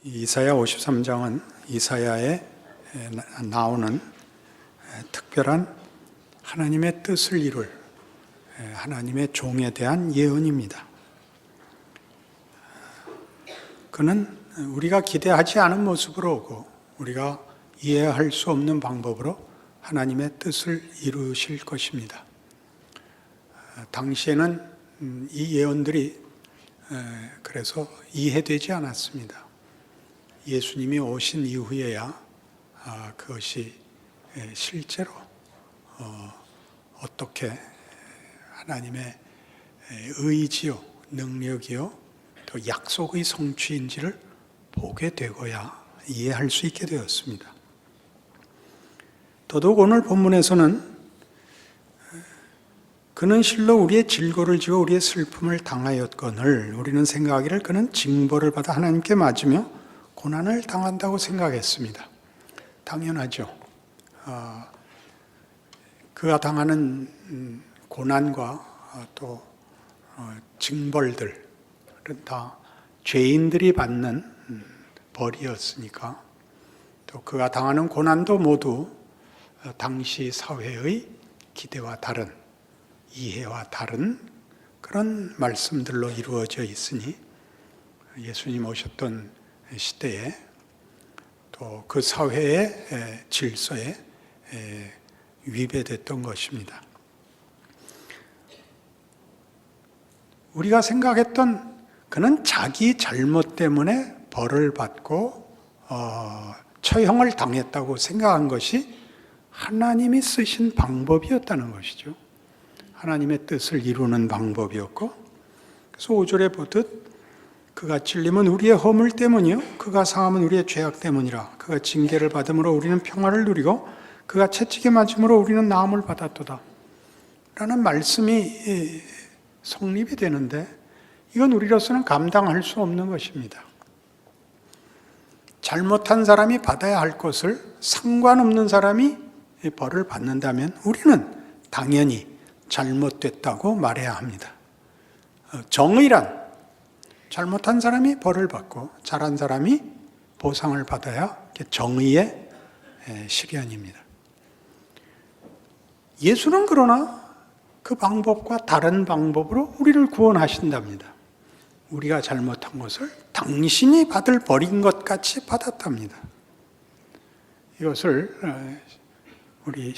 이사야 53장은 이사야에 나오는 특별한 하나님의 뜻을 이룰 하나님의 종에 대한 예언입니다. 그는 우리가 기대하지 않은 모습으로 오고 우리가 이해할 수 없는 방법으로 하나님의 뜻을 이루실 것입니다. 당시에는 이 예언들이 그래서 이해되지 않았습니다. 예수님이 오신 이후에야 그것이 실제로 어떻게 하나님의 의지요, 능력이요, 또 약속의 성취인지를 보게 되고야 이해할 수 있게 되었습니다. 더더욱 오늘 본문에서는 그는 실로 우리의 질고를 지어 우리의 슬픔을 당하였거늘 우리는 생각하기를 그는 징벌을 받아 하나님께 맞으며 고난을 당한다고 생각했습니다. 당연하죠. 그가 당하는 고난과 또 징벌들은 다 죄인들이 받는 벌이었으니까, 또 그가 당하는 고난도 모두 당시 사회의 기대와 다른, 이해와 다른 그런 말씀들로 이루어져 있으니 예수님 오셨던 시대에 또 그 사회의 질서에 위배됐던 것입니다. 우리가 생각했던 그는 자기 잘못 때문에 벌을 받고 처형을 당했다고 생각한 것이 하나님이 쓰신 방법이었다는 것이죠. 하나님의 뜻을 이루는 방법이었고, 그래서 5절에 보듯 그가 찔림은 우리의 허물 때문이요 그가 상함은 우리의 죄악 때문이라. 그가 징계를 받음으로 우리는 평화를 누리고 그가 채찍에 맞음으로 우리는 나음을 받았도다 라는 말씀이 성립이 되는데, 이건 우리로서는 감당할 수 없는 것입니다. 잘못한 사람이 받아야 할 것을 상관없는 사람이 벌을 받는다면 우리는 당연히 잘못됐다고 말해야 합니다. 정의란 잘못한 사람이 벌을 받고 잘한 사람이 보상을 받아야 정의의 실현입니다. 예수는 그러나 그 방법과 다른 방법으로 우리를 구원하신답니다. 우리가 잘못한 것을 당신이 받을 벌인 것 같이 받았답니다. 이것을 우리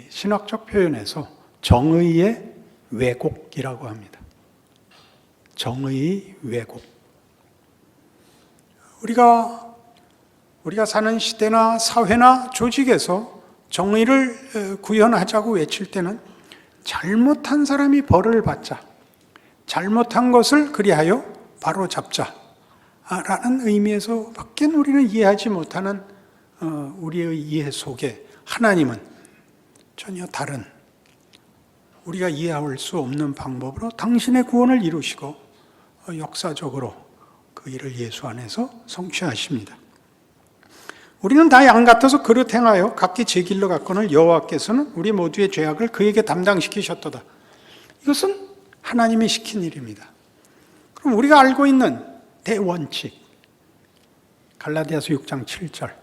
신학적 표현에서 정의의 왜곡이라고 합니다. 정의의 왜곡. 우리가 사는 시대나 사회나 조직에서 정의를 구현하자고 외칠 때는 잘못한 사람이 벌을 받자, 잘못한 것을 그리하여 바로 잡자 라는 의미에서 밖에 우리는 이해하지 못하는 우리의 이해 속에 하나님은 전혀 다른, 우리가 이해할 수 없는 방법으로 당신의 구원을 이루시고 역사적으로 그 일을 예수 안에서 성취하십니다. 우리는 다 양 같아서 그릇 행하여 각기 제 길로 갔거늘 여호와께서는 우리 모두의 죄악을 그에게 담당시키셨도다. 이것은 하나님이 시킨 일입니다. 그럼 우리가 알고 있는 대원칙, 갈라디아서 6장 7절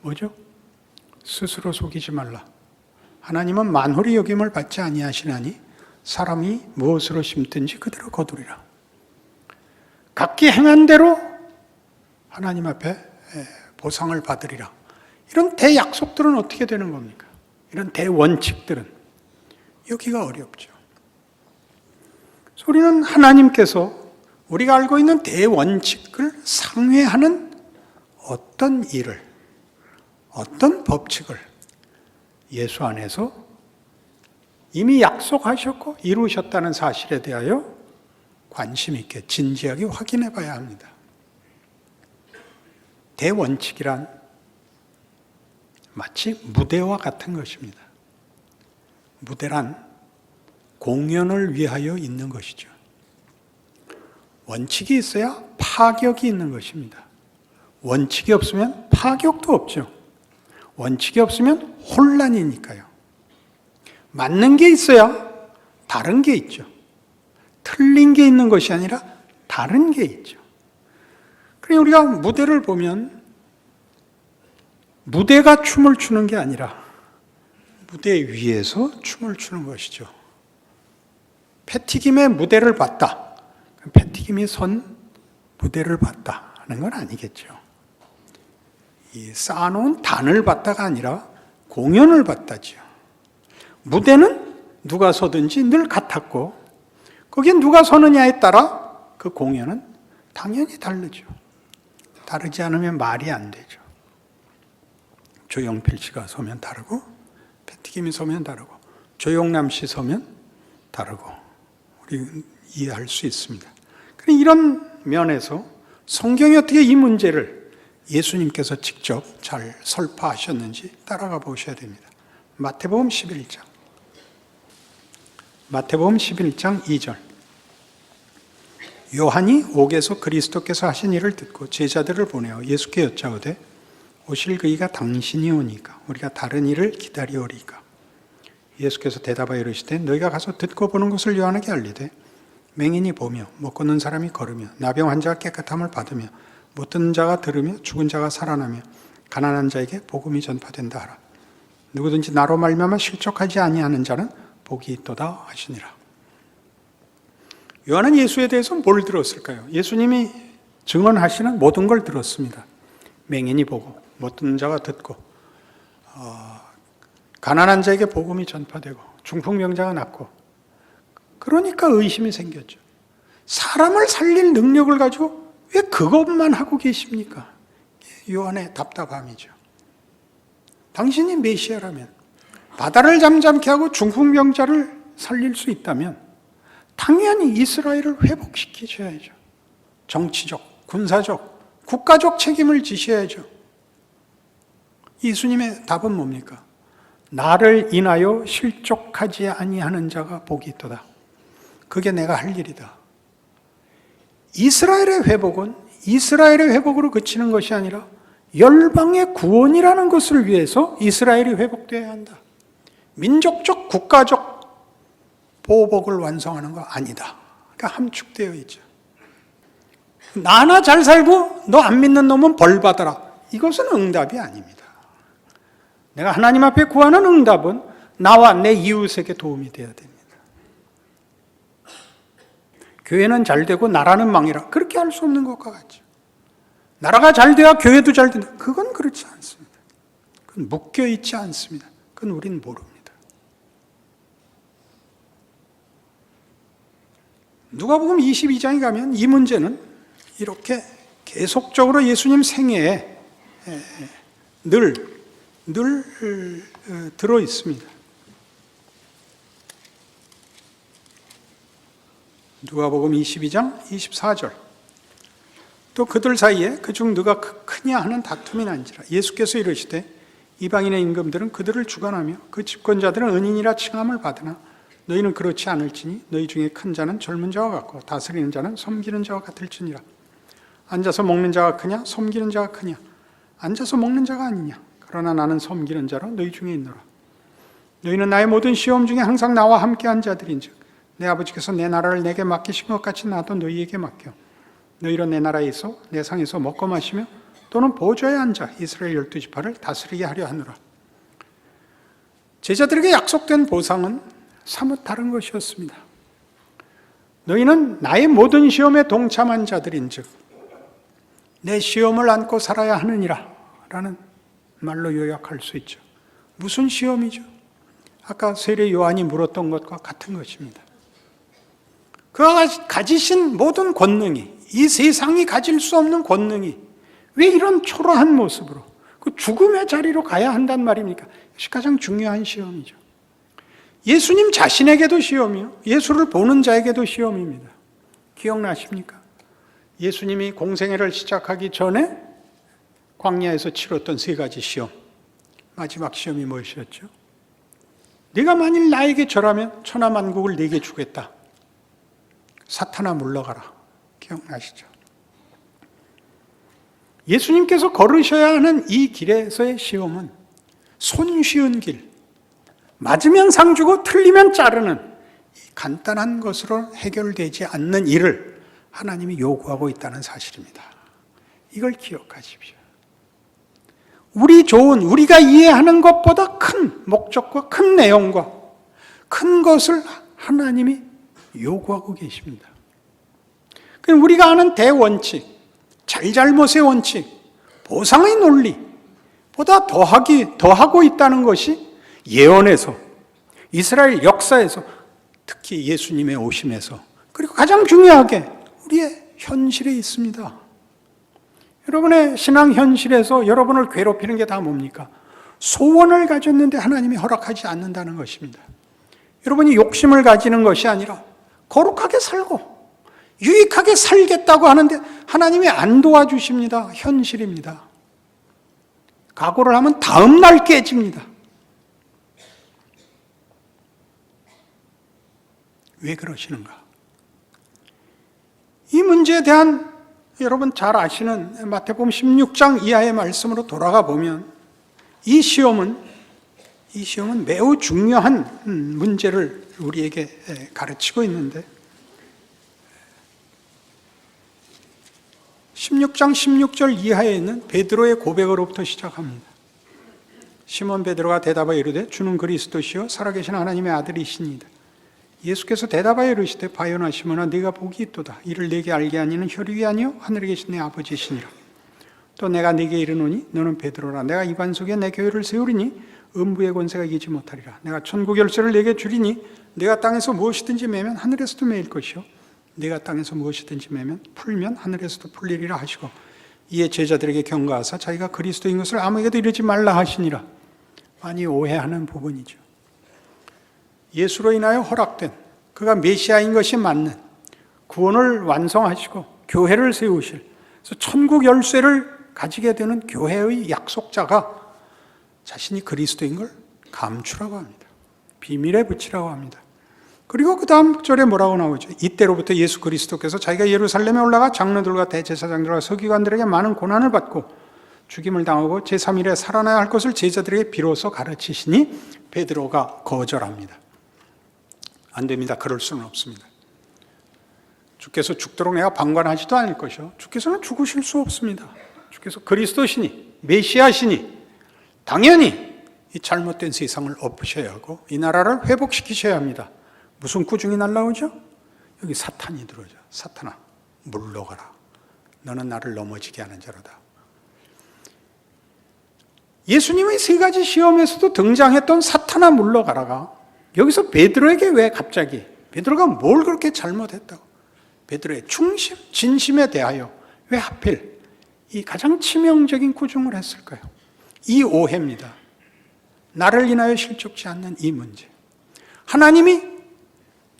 뭐죠? 스스로 속이지 말라. 하나님은 만홀히 여김을 받지 아니하시나니 사람이 무엇으로 심든지 그대로 거두리라. 각기 행한 대로 하나님 앞에 보상을 받으리라. 이런 대약속들은 어떻게 되는 겁니까? 이런 대원칙들은 여기가 어렵죠. 우리는 하나님께서 우리가 알고 있는 대원칙을 상회하는 어떤 일을, 어떤 법칙을 예수 안에서 이미 약속하셨고 이루셨다는 사실에 대하여 관심 있게 진지하게 확인해 봐야 합니다. 대원칙이란 마치 무대와 같은 것입니다. 무대란 공연을 위하여 있는 것이죠. 원칙이 있어야 파격이 있는 것입니다. 원칙이 없으면 파격도 없죠. 원칙이 없으면 혼란이니까요. 맞는 게 있어야 다른 게 있죠. 틀린 게 있는 것이 아니라 다른 게 있죠. 그러니 우리가 무대를 보면 무대가 춤을 추는 게 아니라 무대 위에서 춤을 추는 것이죠. 패티김의 무대를 봤다. 패티김이 선 무대를 봤다 하는 건 아니겠죠. 이 쌓아놓은 단을 봤다가 아니라 공연을 봤다지요. 무대는 누가 서든지 늘 같았고 거기에 누가 서느냐에 따라 그 공연은 당연히 다르죠. 다르지 않으면 말이 안 되죠. 조용필 씨가 서면 다르고 패티김이 서면 다르고 조용남 씨 서면 다르고 우리 이해할 수 있습니다. 이런 면에서 성경이 어떻게 이 문제를 예수님께서 직접 잘 설파하셨는지 따라가 보셔야 됩니다. 마태복음 11장 2절. 요한이 옥에서 그리스도께서 하신 일을 듣고 제자들을 보내어 예수께 여짜오되 오실 그이가 당신이 오니까 우리가 다른 일을 기다리오리까. 예수께서 대답하여 이르시되 너희가 가서 듣고 보는 것을 요한에게 알리되 맹인이 보며 못 걷는 사람이 걸으며 나병 환자가 깨끗함을 받으며 못 듣는 자가 들으며 죽은 자가 살아나며 가난한 자에게 복음이 전파된다 하라. 누구든지 나로 말미암아 실족하지 아니하는 자는 복이 있도다 하시니라. 요한은 예수에 대해서 뭘 들었을까요? 예수님이 증언하시는 모든 걸 들었습니다. 맹인이 보고 못 듣는 자가 듣고 가난한 자에게 복음이 전파되고 중풍병자가 낫고 그러니까 의심이 생겼죠. 사람을 살릴 능력을 가지고 왜 그것만 하고 계십니까? 요한의 답답함이죠. 당신이 메시아라면 바다를 잠잠케 하고 중풍병자를 살릴 수 있다면 당연히 이스라엘을 회복시키셔야죠. 정치적, 군사적, 국가적 책임을 지셔야죠. 예수님의 답은 뭡니까? 나를 인하여 실족하지 아니하는 자가 복이 있도다. 그게 내가 할 일이다. 이스라엘의 회복은 이스라엘의 회복으로 그치는 것이 아니라 열방의 구원이라는 것을 위해서 이스라엘이 회복되어야 한다. 민족적, 국가적 보복을 완성하는 거 아니다. 그러니까 함축되어 있죠. 나 하나 잘 살고 너 안 믿는 놈은 벌 받아라. 이것은 응답이 아닙니다. 내가 하나님 앞에 구하는 응답은 나와 내 이웃에게 도움이 되어야 됩니다. 교회는 잘 되고 나라는 망해라. 그렇게 할 수 없는 것과 같죠. 나라가 잘 돼야 교회도 잘 된다. 그건 그렇지 않습니다. 그건 묶여 있지 않습니다. 그건 우린 모릅니다. 누가복음 22장에 가면 이 문제는 이렇게 계속적으로 예수님 생애에 늘 들어 있습니다. 누가복음 22장 24절. 또 그들 사이에 그중 누가 크냐 하는 다툼이 난지라. 예수께서 이르시되 이방인의 임금들은 그들을 주관하며 그 집권자들은 은인이라 칭함을 받으나 너희는 그렇지 않을지니 너희 중에 큰 자는 젊은 자와 같고 다스리는 자는 섬기는 자와 같을지니라. 앉아서 먹는 자가 크냐 섬기는 자가 크냐. 앉아서 먹는 자가 아니냐. 그러나 나는 섬기는 자로 너희 중에 있노라. 너희는 나의 모든 시험 중에 항상 나와 함께한 자들인즉 내 아버지께서 내 나라를 내게 맡기신 것 같이 나도 너희에게 맡겨. 너희로 내 나라에 있어 내 상에서 먹고 마시며 또는 보좌에 앉아 이스라엘 12지파를 다스리게 하려 하노라. 제자들에게 약속된 보상은 사뭇 다른 것이었습니다. 너희는 나의 모든 시험에 동참한 자들인즉 내 시험을 안고 살아야 하느니라 라는 말로 요약할 수 있죠. 무슨 시험이죠? 아까 세례 요한이 물었던 것과 같은 것입니다. 그가 가지신 모든 권능이, 이 세상이 가질 수 없는 권능이 왜 이런 초라한 모습으로 그 죽음의 자리로 가야 한단 말입니까? 이것이 가장 중요한 시험이죠. 예수님 자신에게도 시험이요, 예수를 보는 자에게도 시험입니다. 기억나십니까? 예수님이 공생애를 시작하기 전에 광야에서 치렀던 3가지 시험. 마지막 시험이 무엇이었죠? 네가 만일 나에게 절하면 천하만국을 네게 주겠다. 사탄아 물러가라. 기억나시죠? 예수님께서 걸으셔야 하는 이 길에서의 시험은 손쉬운 길, 맞으면 상 주고 틀리면 자르는 간단한 것으로 해결되지 않는 일을 하나님이 요구하고 있다는 사실입니다. 이걸 기억하십시오. 우리가 이해하는 것보다 큰 목적과 큰 내용과 큰 것을 하나님이 요구하고 계십니다. 우리가 아는 대원칙, 잘잘못의 원칙, 보상의 논리보다 더하고 있다는 것이 예언에서, 이스라엘 역사에서, 특히 예수님의 오심에서, 그리고 가장 중요하게 우리의 현실에 있습니다. 여러분의 신앙 현실에서 여러분을 괴롭히는 게 다 뭡니까? 소원을 가졌는데 하나님이 허락하지 않는다는 것입니다. 여러분이 욕심을 가지는 것이 아니라 거룩하게 살고 유익하게 살겠다고 하는데 하나님이 안 도와주십니다. 현실입니다. 각오를 하면 다음 날 깨집니다. 왜 그러시는가? 이 문제에 대한 여러분 잘 아시는 마태복음 16장 이하의 말씀으로 돌아가 보면 이 시험은 매우 중요한 문제를 우리에게 가르치고 있는데 16장 16절 이하에 있는 베드로의 고백으로부터 시작합니다. 시몬 베드로가 대답하여 이르되 주는 그리스도시요 살아계신 하나님의 아들이시니이다. 예수께서 대답하여 이르시되 바요나 시몬아 네가 복이 있도다. 이를 내게 알게 하니는 혈육이 아니요 하늘에 계신 내 아버지시니라. 또 내가 네게 이르노니 너는 베드로라. 내가 이 반 속에 내 교회를 세우리니 음부의 권세가 이기지 못하리라. 내가 천국 열쇠를 네게 주리니 네가 땅에서 무엇이든지 매면 하늘에서도 매일 것이요 네가 땅에서 무엇이든지 매면 풀면 하늘에서도 풀리리라 하시고 이에 제자들에게 경고하사 자기가 그리스도인 것을 아무에게도 이르지 말라 하시니라. 많이 오해하는 부분이죠. 예수로 인하여 허락된 그가 메시아인 것이 맞는 구원을 완성하시고 교회를 세우실, 그래서 천국 열쇠를 가지게 되는 교회의 약속자가 자신이 그리스도인 걸 감추라고 합니다. 비밀에 붙이라고 합니다. 그리고 그 다음 절에 뭐라고 나오죠? 이때로부터 예수 그리스도께서 자기가 예루살렘에 올라가 장로들과 대제사장들과 서기관들에게 많은 고난을 받고 죽임을 당하고 제3일에 살아나야 할 것을 제자들에게 비로소 가르치시니 베드로가 거절합니다. 안 됩니다. 그럴 수는 없습니다. 주께서 죽도록 내가 방관하지도 않을 것이요. 주께서는 죽으실 수 없습니다. 주께서 그리스도시니 메시아시니 당연히 이 잘못된 세상을 엎으셔야 하고 이 나라를 회복시키셔야 합니다. 무슨 꾸중이 날라오죠? 여기 사탄이 들어오죠. 사탄아 물러가라. 너는 나를 넘어지게 하는 자로다. 예수님의 세 가지 시험에서도 등장했던 사탄아 물러가라가 여기서 베드로에게 왜 갑자기, 베드로가 뭘 그렇게 잘못했다고, 베드로의 충심, 진심에 대하여 왜 하필 이 가장 치명적인 꾸중을 했을까요? 이 오해입니다. 나를 인하여 실족지 않는 이 문제. 하나님이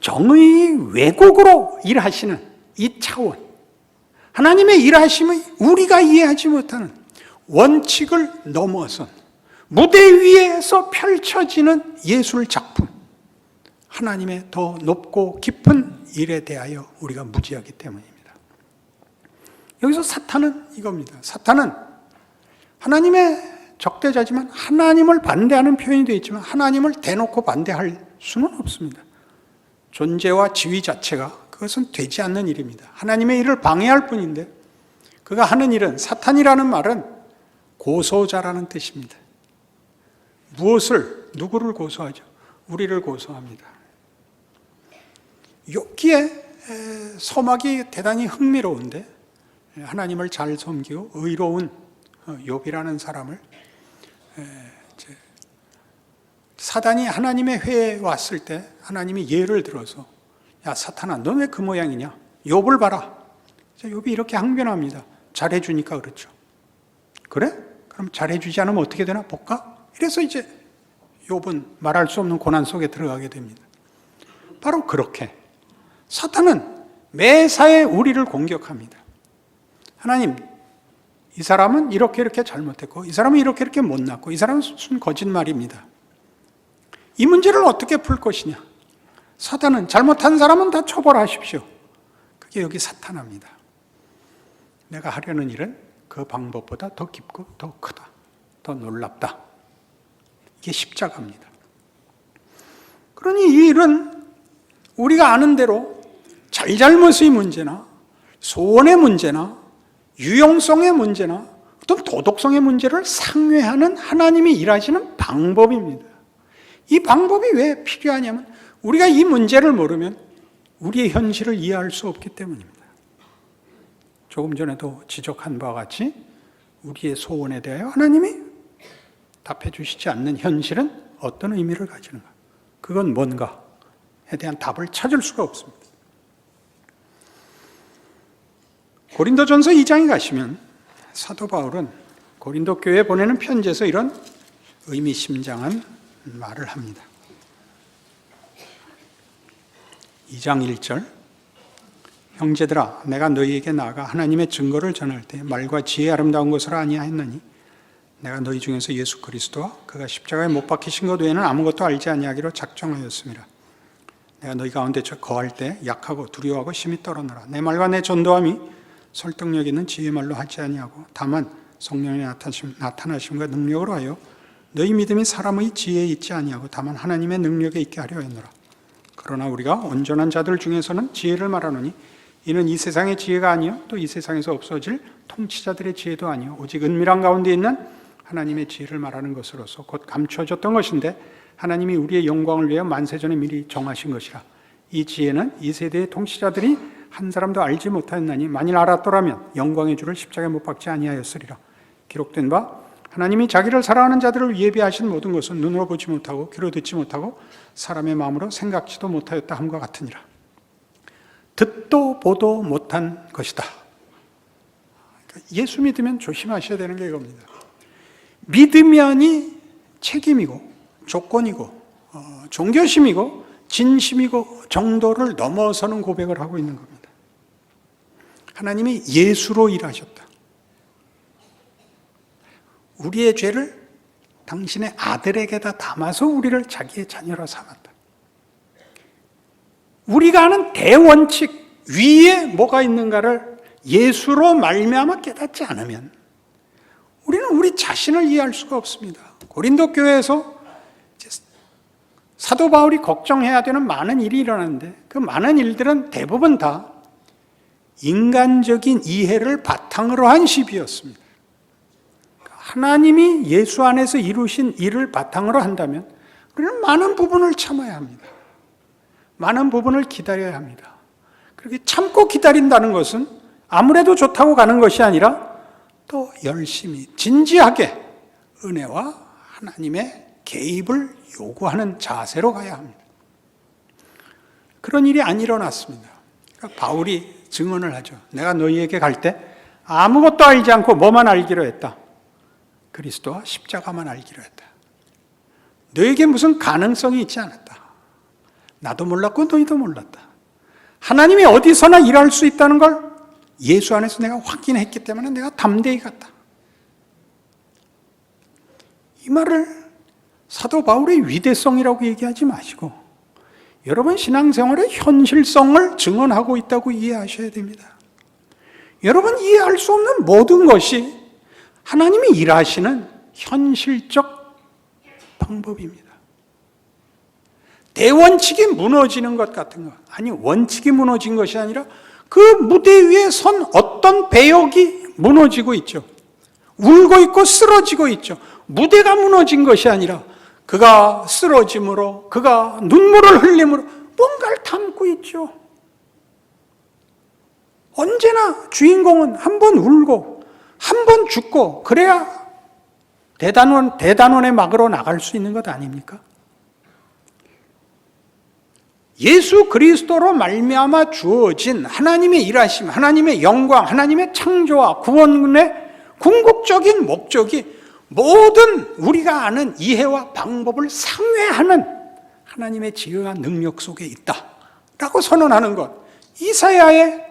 정의의 왜곡으로 일하시는 이 차원, 하나님의 일하심의 우리가 이해하지 못하는 원칙을 넘어선 무대 위에서 펼쳐지는 예술 작품, 하나님의 더 높고 깊은 일에 대하여 우리가 무지하기 때문입니다. 여기서 사탄은 이겁니다. 사탄은 하나님의 적대자지만 하나님을 반대하는 표현이 되어 있지만 하나님을 대놓고 반대할 수는 없습니다. 존재와 지위 자체가 그것은 되지 않는 일입니다. 하나님의 일을 방해할 뿐인데 그가 하는 일은, 사탄이라는 말은 고소자라는 뜻입니다. 누구를 고소하죠? 우리를 고소합니다. 욥기에 서막이 대단히 흥미로운데 하나님을 잘 섬기고 의로운 욥이라는 사람을 사단이 하나님의 회에 왔을 때 하나님이 예를 들어서 야 사탄아 너 왜 그 모양이냐? 욥을 봐라. 욥이 이렇게 항변합니다. 잘해주니까 그렇죠. 그래? 그럼 잘해주지 않으면 어떻게 되나 볼까? 이래서 이제 욥은 말할 수 없는 고난 속에 들어가게 됩니다. 바로 그렇게 사탄은 매사에 우리를 공격합니다. 하나님, 이 사람은 이렇게 잘못했고 이 사람은 이렇게 못났고 이 사람은 순 거짓말입니다. 이 문제를 어떻게 풀 것이냐? 사탄은 잘못한 사람은 다 처벌하십시오. 그게 여기 사탄합니다. 내가 하려는 일은 그 방법보다 더 깊고 더 크다, 더 놀랍다. 이게 십자가입니다. 그러니 이 일은 우리가 아는 대로 잘잘못의 문제나 소원의 문제나 유용성의 문제나 어떤 도덕성의 문제를 상회하는 하나님이 일하시는 방법입니다. 이 방법이 왜 필요하냐면 우리가 이 문제를 모르면 우리의 현실을 이해할 수 없기 때문입니다. 조금 전에도 지적한 바와 같이 우리의 소원에 대하여 하나님이 답해 주시지 않는 현실은 어떤 의미를 가지는가? 그건 뭔가에 대한 답을 찾을 수가 없습니다. 고린도전서 2장에 가시면 사도 바울은 고린도 교회에 보내는 편지에서 이런 의미심장한 말을 합니다. 2장 1절 형제들아 내가 너희에게 나아가 하나님의 증거를 전할 때 말과 지혜의 아름다운 것을 아니하였느니 내가 너희 중에서 예수 그리스도와 그가 십자가에 못 박히신 것 외에는 아무것도 알지 아니하기로 작정하였습니다. 내가 너희 가운데 거할 때 약하고 두려워하고 심히 떨어노라. 내 말과 내 전도함이 설득력 있는 지혜의 말로 하지 아니하고 다만 성령의 나타나심과 능력으로 하여 너희 믿음이 사람의 지혜에 있지 아니하고 다만 하나님의 능력에 있게 하려 했노라. 그러나 우리가 온전한 자들 중에서는 지혜를 말하노니 이는 이 세상의 지혜가 아니요 또 이 세상에서 없어질 통치자들의 지혜도 아니요 오직 은밀한 가운데 있는 하나님의 지혜를 말하는 것으로서 곧 감추어졌던 것인데 하나님이 우리의 영광을 위하여 만세전에 미리 정하신 것이라. 이 지혜는 이 세대의 통치자들이 한 사람도 알지 못하였나니 만일 알았더라면 영광의 주를 십자가에 못 박지 아니하였으리라. 기록된 바 하나님이 자기를 사랑하는 자들을 예비하신 모든 것은 눈으로 보지 못하고 귀로 듣지 못하고 사람의 마음으로 생각지도 못하였다 함과 같으니라. 듣도 보도 못한 것이다. 예수 믿으면 조심하셔야 되는 게 이겁니다. 믿으면이 책임이고 조건이고 종교심이고 진심이고 정도를 넘어서는 고백을 하고 있는 겁니다. 하나님이 예수로 일하셨다. 우리의 죄를 당신의 아들에게다 담아서 우리를 자기의 자녀로 삼았다. 우리가 아는 대원칙 위에 뭐가 있는가를 예수로 말미암아 깨닫지 않으면 우리는 우리 자신을 이해할 수가 없습니다. 고린도 교회에서 사도 바울이 걱정해야 되는 많은 일이 일어나는데 그 많은 일들은 대부분 다 인간적인 이해를 바탕으로 한 시비였습니다. 하나님이 예수 안에서 이루신 일을 바탕으로 한다면 우리는 많은 부분을 참아야 합니다. 많은 부분을 기다려야 합니다. 그렇게 참고 기다린다는 것은 아무래도 좋다고 가는 것이 아니라 또 열심히 진지하게 은혜와 하나님의 개입을 요구하는 자세로 가야 합니다. 그런 일이 안 일어났습니다. 그러니까 바울이 증언을 하죠. 내가 너희에게 갈 때 아무것도 알지 않고 뭐만 알기로 했다. 그리스도와 십자가만 알기로 했다. 너에게 무슨 가능성이 있지 않았다. 나도 몰랐고 너희도 몰랐다. 하나님이 어디서나 일할 수 있다는 걸 예수 안에서 내가 확인했기 때문에 내가 담대히 갔다. 이 말을 사도 바울의 위대성이라고 얘기하지 마시고 여러분 신앙생활의 현실성을 증언하고 있다고 이해하셔야 됩니다. 여러분 이해할 수 없는 모든 것이 하나님이 일하시는 현실적 방법입니다. 대원칙이 무너지는 것 같은 거. 아니, 원칙이 무너진 것이 아니라 그 무대 위에 선 어떤 배역이 무너지고 있죠. 울고 있고 쓰러지고 있죠. 무대가 무너진 것이 아니라 그가 쓰러짐으로, 그가 눈물을 흘림으로 뭔가를 담고 있죠. 언제나 주인공은 한 번 울고 한 번 죽고 그래야 대단원의 막으로 나갈 수 있는 것 아닙니까? 예수 그리스도로 말미암아 주어진 하나님의 일하심, 하나님의 영광, 하나님의 창조와 구원의 궁극적인 목적이 모든 우리가 아는 이해와 방법을 상회하는 하나님의 지혜와 능력 속에 있다라고 선언하는 것. 이사야의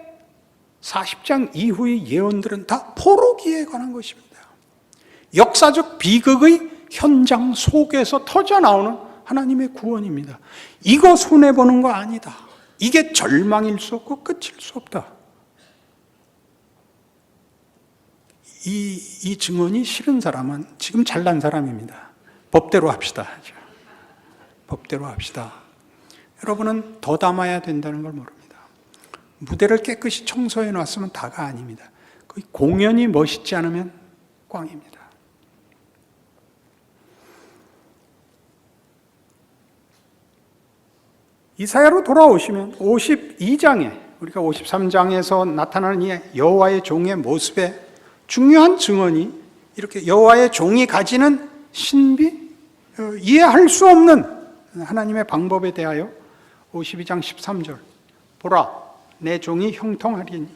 40장 이후의 예언들은 다 포로기에 관한 것입니다. 역사적 비극의 현장 속에서 터져나오는 하나님의 구원입니다. 이거 손해보는 거 아니다. 이게 절망일 수 없고 끝일 수 없다. 이 증언이 싫은 사람은 지금 잘난 사람입니다. 법대로 합시다. 법대로 합시다. 여러분은 더 담아야 된다는 걸 모릅니다. 무대를 깨끗이 청소해 놨으면 다가 아닙니다. 그 공연이 멋있지 않으면 꽝입니다. 이사야로 돌아오시면 52장에 우리가 53장에서 나타나는 이 여호와의 종의 모습의 중요한 증언이 이렇게 여호와의 종이 가지는 신비, 이해할 수 없는 하나님의 방법에 대하여 52장 13절 보라 내 종이 형통하리니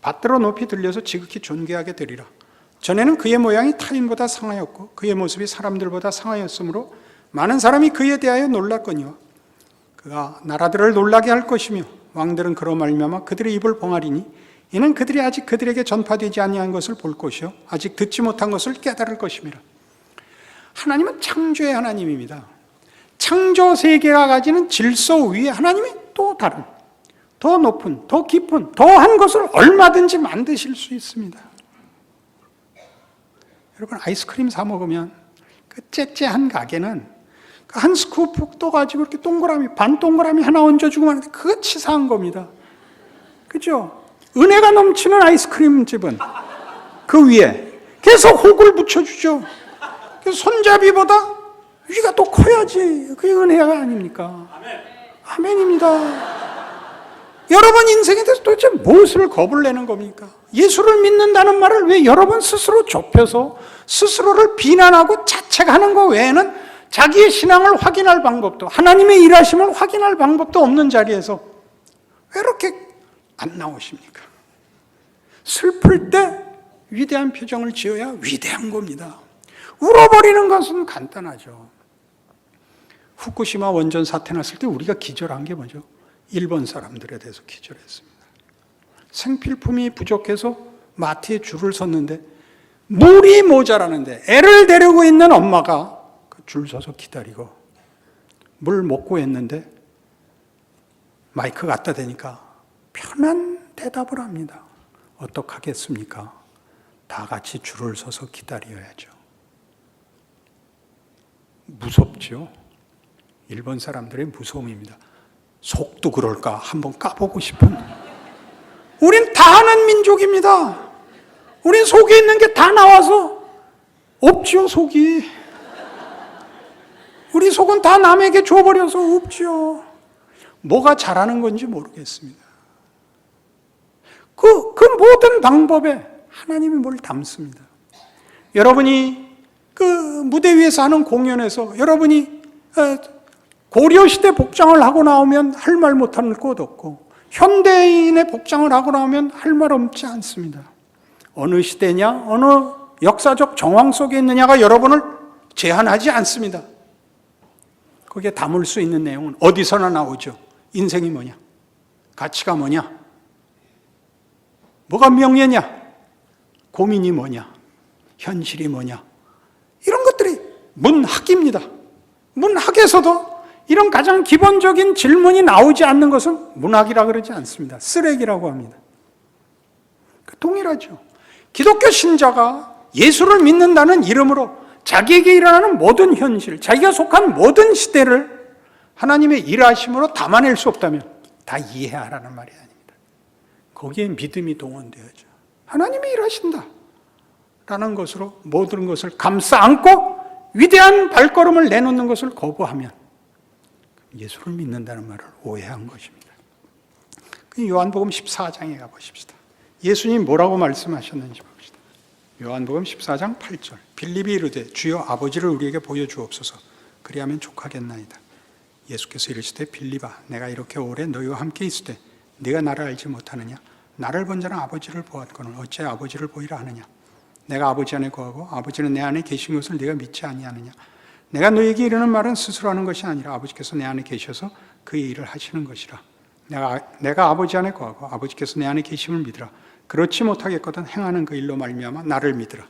받들어 높이 들려서 지극히 존귀하게 되리라. 전에는 그의 모양이 타인보다 상하였고 그의 모습이 사람들보다 상하였으므로 많은 사람이 그에 대하여 놀랐거니와 그가 나라들을 놀라게 할 것이며 왕들은 그로 말미암아 그들의 입을 봉하리니 이는 그들이 아직 그들에게 전파되지 아니한 것을 볼 것이요 아직 듣지 못한 것을 깨달을 것임이라. 하나님은 창조의 하나님입니다. 창조 세계가 가지는 질서 위에 하나님이 또 다른, 더 높은, 더 깊은, 더한 것을 얼마든지 만드실 수 있습니다. 여러분 아이스크림 사 먹으면 그 째째한 가게는 한 스쿠프 떠가지고 이렇게 동그라미, 반 동그라미 하나 얹어주고 하는데 그거 치사한 겁니다. 그죠? 은혜가 넘치는 아이스크림 집은 그 위에 계속 혹을 붙여주죠. 그래서 손잡이보다 위가 또 커야지. 그게 은혜가 아닙니까? 아멘입니다. 여러분 인생에 대해서 도대체 무엇을 겁을 내는 겁니까? 예수를 믿는다는 말을 왜 여러분 스스로 좁혀서 스스로를 비난하고 자책하는 것 외에는 자기의 신앙을 확인할 방법도 하나님의 일하심을 확인할 방법도 없는 자리에서 왜 이렇게 안 나오십니까? 슬플 때 위대한 표정을 지어야 위대한 겁니다. 울어버리는 것은 간단하죠. 후쿠시마 원전 사태 났을 때 우리가 기절한 게 뭐죠? 일본 사람들에 대해서 기절했습니다. 생필품이 부족해서 마트에 줄을 섰는데 물이 모자라는데 애를 데리고 있는 엄마가 줄 서서 기다리고 물 먹고 했는데 마이크 갖다 대니까 편한 대답을 합니다. 어떡하겠습니까? 다 같이 줄을 서서 기다려야죠. 무섭죠? 일본 사람들의 무서움입니다. 속도 그럴까 한번 까보고 싶은. 우린 다 아는 민족입니다. 우린 속에 있는 게 다 나와서 없죠, 속이. 우리 속은 다 남에게 줘버려서 없죠. 뭐가 잘하는 건지 모르겠습니다. 그 모든 방법에 하나님이 뭘 담습니다. 여러분이 그 무대 위에서 하는 공연에서 여러분이 고려시대 복장을 하고 나오면 할 말 못할 것 없고 현대인의 복장을 하고 나오면 할 말 없지 않습니다. 어느 시대냐, 어느 역사적 정황 속에 있느냐가 여러분을 제한하지 않습니다. 거기에 담을 수 있는 내용은 어디서나 나오죠. 인생이 뭐냐? 가치가 뭐냐? 뭐가 명예냐? 고민이 뭐냐? 현실이 뭐냐? 이런 것들이 문학입니다. 문학에서도 이런 가장 기본적인 질문이 나오지 않는 것은 문학이라 그러지 않습니다. 쓰레기라고 합니다. 동일하죠. 기독교 신자가 예수를 믿는다는 이름으로 자기에게 일어나는 모든 현실, 자기가 속한 모든 시대를 하나님의 일하심으로 담아낼 수 없다면 다 이해하라는 말이 아닙니다. 거기에 믿음이 동원되어야죠. 하나님이 일하신다 라는 것으로 모든 것을 감싸 안고 위대한 발걸음을 내놓는 것을 거부하면 예수를 믿는다는 말을 오해한 것입니다. 요한복음 14장에 가보십시다. 예수님 뭐라고 말씀하셨는지 봅시다. 요한복음 14장 8절 빌립이 이르되 주여 아버지를 우리에게 보여주옵소서 그리하면 족하겠나이다. 예수께서 이르시되 빌립아 내가 이렇게 오래 너희와 함께 있을 때 네가 나를 알지 못하느냐? 나를 본 자는 아버지를 보았거늘 어째 아버지를 보이라 하느냐? 내가 아버지 안에 거하고 아버지는 내 안에 계신 것을 네가 믿지 아니하느냐? 내가 너에게 이르는 말은 스스로 하는 것이 아니라 아버지께서 내 안에 계셔서 그의 일을 하시는 것이라. 내가 아버지 안에 거하고 아버지께서 내 안에 계심을 믿으라. 그렇지 못하겠거든 행하는 그 일로 말미암아 나를 믿으라.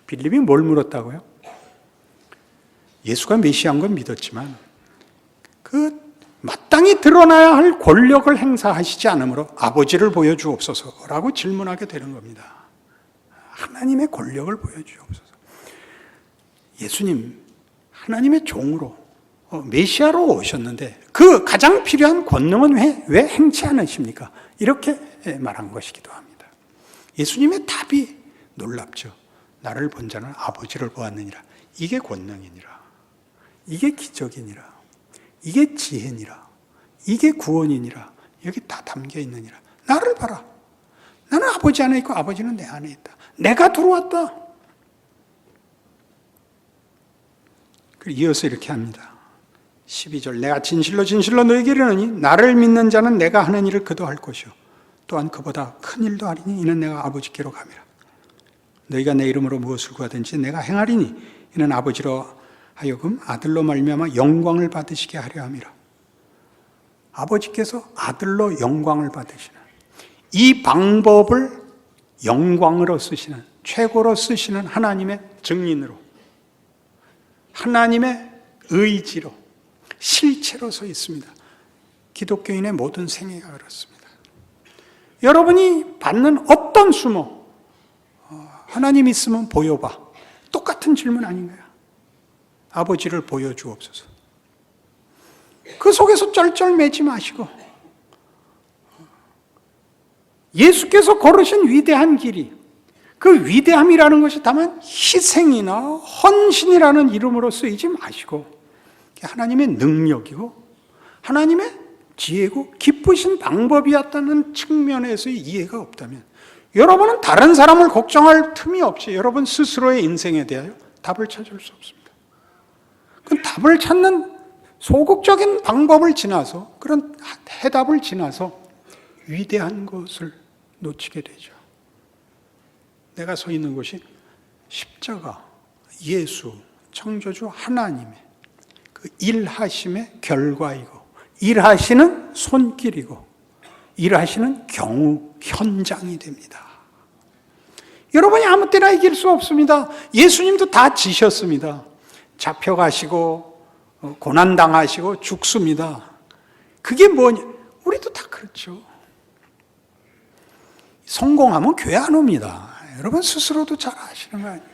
빌립이 뭘 물었다고요? 예수가 메시아인 건 믿었지만 그 마땅히 드러나야 할 권력을 행사하시지 않으므로 아버지를 보여주옵소서라고 질문하게 되는 겁니다. 하나님의 권력을 보여주옵소서. 예수님 하나님의 종으로 메시아로 오셨는데 그 가장 필요한 권능은 왜 행치 않으십니까? 이렇게 말한 것이기도 합니다. 예수님의 답이 놀랍죠. 나를 본 자는 아버지를 보았느니라. 이게 권능이니라. 이게 기적이니라. 이게 지혜니라. 이게 구원이니라. 여기 다 담겨 있느니라. 나를 봐라. 나는 아버지 안에 있고 아버지는 내 안에 있다. 내가 들어왔다. 그리고 이어서 이렇게 합니다. 12절 내가 진실로 진실로 너에게 이르노니 나를 믿는 자는 내가 하는 일을 그도 할 것이요 또한 그보다 큰 일도 하리니 이는 내가 아버지께로 감이라. 너희가 내 이름으로 무엇을 구하든지 내가 행하리니 이는 아버지로 하여금 아들로 말미암아 영광을 받으시게 하려 함이라. 아버지께서 아들로 영광을 받으시는 이 방법을 영광으로 쓰시는, 최고로 쓰시는 하나님의 증인으로, 하나님의 의지로, 실체로 서 있습니다. 기독교인의 모든 생애가 그렇습니다. 여러분이 받는 어떤 수모, 하나님 있으면 보여봐. 똑같은 질문 아닌가요? 아버지를 보여주옵소서. 그 속에서 쩔쩔매지 마시고 예수께서 걸으신 위대한 길이, 그 위대함이라는 것이 다만 희생이나 헌신이라는 이름으로 쓰이지 마시고 하나님의 능력이고 하나님의 지혜고 기쁘신 방법이었다는 측면에서의 이해가 없다면 여러분은 다른 사람을 걱정할 틈이 없이 여러분 스스로의 인생에 대하여 답을 찾을 수 없습니다. 그 답을 찾는 소극적인 방법을 지나서, 그런 해답을 지나서 위대한 것을 놓치게 되죠. 내가 서 있는 곳이 십자가, 예수, 창조주 하나님의 그 일하심의 결과이고, 일하시는 손길이고, 일하시는 경우, 현장이 됩니다. 여러분이 아무 때나 이길 수 없습니다. 예수님도 다 지셨습니다. 잡혀가시고, 고난당하시고, 죽습니다. 그게 뭐냐? 우리도 다 그렇죠. 성공하면 교회 안 옵니다. 여러분 스스로도 잘 아시는 거 아니에요?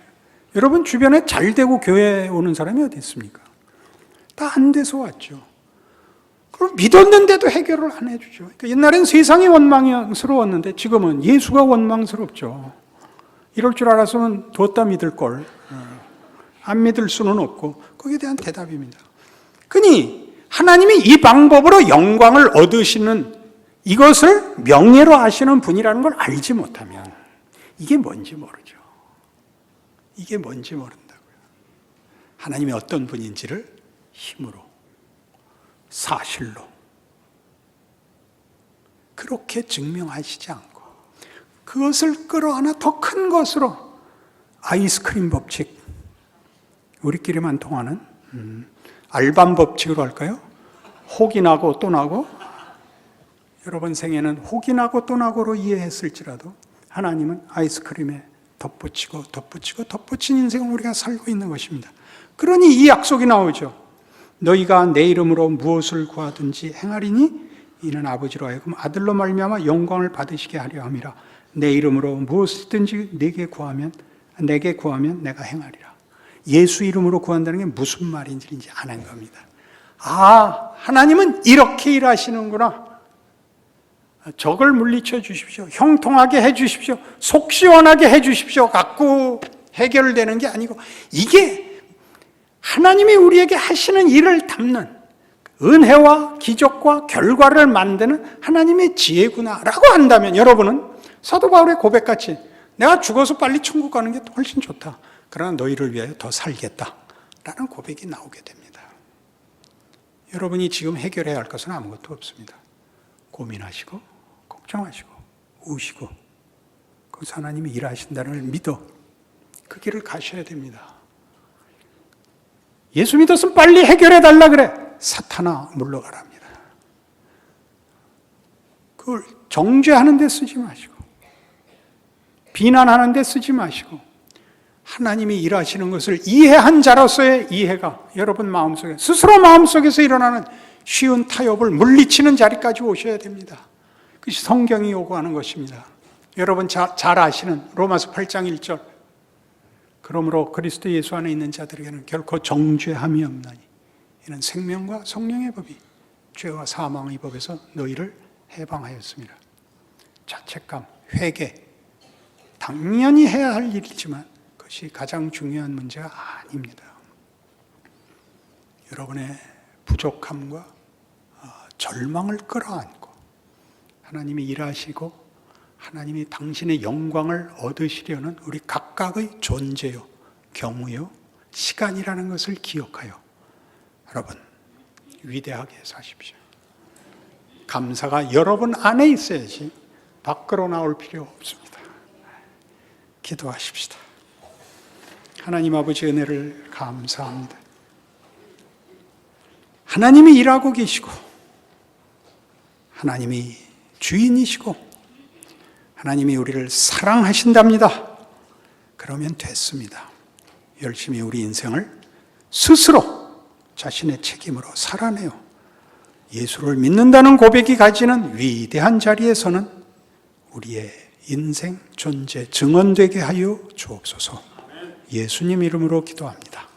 여러분 주변에 잘 되고 교회 오는 사람이 어디 있습니까? 다 안 돼서 왔죠. 그럼 믿었는데도 해결을 안 해주죠. 그러니까 옛날엔 세상이 원망스러웠는데 지금은 예수가 원망스럽죠. 이럴 줄 알았으면 뒀다 믿을 걸. 안 믿을 수는 없고 거기에 대한 대답입니다. 그니 하나님이 이 방법으로 영광을 얻으시는 이것을 명예로 하시는 분이라는 걸 알지 못하면 이게 뭔지 모르죠. 이게 뭔지 모른다고요. 하나님이 어떤 분인지를 힘으로, 사실로 그렇게 증명하시지 않고 그것을 끌어안아 더 큰 것으로 아이스크림 법칙, 우리끼리만 통하는 알밤 법칙으로 할까요? 혹이 나고 또 나고, 여러분 생애는 혹이 나고 또 나고로 이해했을지라도 하나님은 아이스크림에 덧붙이고 덧붙이고 덧붙인 인생을 우리가 살고 있는 것입니다. 그러니 이 약속이 나오죠. 너희가 내 이름으로 무엇을 구하든지 행하리니 이는 아버지로 하여금 아들로 말미암아 영광을 받으시게 하려 함이라. 내 이름으로 무엇이든지 내게 구하면 내가 행하리라. 예수 이름으로 구한다는 게 무슨 말인지 아는 겁니다. 아, 하나님은 이렇게 일하시는구나. 적을 물리쳐 주십시오. 형통하게 해 주십시오. 속 시원하게 해 주십시오. 갖고 해결되는 게 아니고 이게 하나님이 우리에게 하시는 일을 담는 은혜와 기적과 결과를 만드는 하나님의 지혜구나라고 한다면 여러분은 사도 바울의 고백같이 내가 죽어서 빨리 천국 가는 게 훨씬 좋다. 그러나 너희를 위하여 더 살겠다라는 고백이 나오게 됩니다. 여러분이 지금 해결해야 할 것은 아무것도 없습니다. 고민하시고 걱정하시고 우시고 거기서 하나님이 일하신다는 걸 믿어 그 길을 가셔야 됩니다. 예수 믿었으면 빨리 해결해달라 그래. 사탄아 물러가랍니다. 그걸 정죄하는 데 쓰지 마시고 비난하는 데 쓰지 마시고 하나님이 일하시는 것을 이해한 자로서의 이해가 여러분 마음속에, 스스로 마음속에서 일어나는 쉬운 타협을 물리치는 자리까지 오셔야 됩니다. 그것이 성경이 요구하는 것입니다. 여러분 잘 아시는 로마서 8장 1절, 그러므로 그리스도 예수 안에 있는 자들에게는 결코 정죄함이 없나니 이는 생명과 성령의 법이 죄와 사망의 법에서 너희를 해방하였습니다. 자책감, 회개, 당연히 해야 할 일이지만 그것이 가장 중요한 문제가 아닙니다. 여러분의 부족함과 절망을 끌어안고 하나님이 일하시고 하나님이 당신의 영광을 얻으시려는 우리 각각의 존재요, 경우요, 시간이라는 것을 기억하여 여러분 위대하게 사십시오. 감사가 여러분 안에 있어야지 밖으로 나올 필요 없습니다. 기도하십시다. 하나님 아버지 은혜를 감사합니다. 하나님이 일하고 계시고 하나님이 주인이시고 하나님이 우리를 사랑하신답니다. 그러면 됐습니다. 열심히 우리 인생을 스스로 자신의 책임으로 살아내요. 예수를 믿는다는 고백이 가지는 위대한 자리에서는 우리의 인생 존재 증언되게 하여 주옵소서. 예수님 이름으로 기도합니다.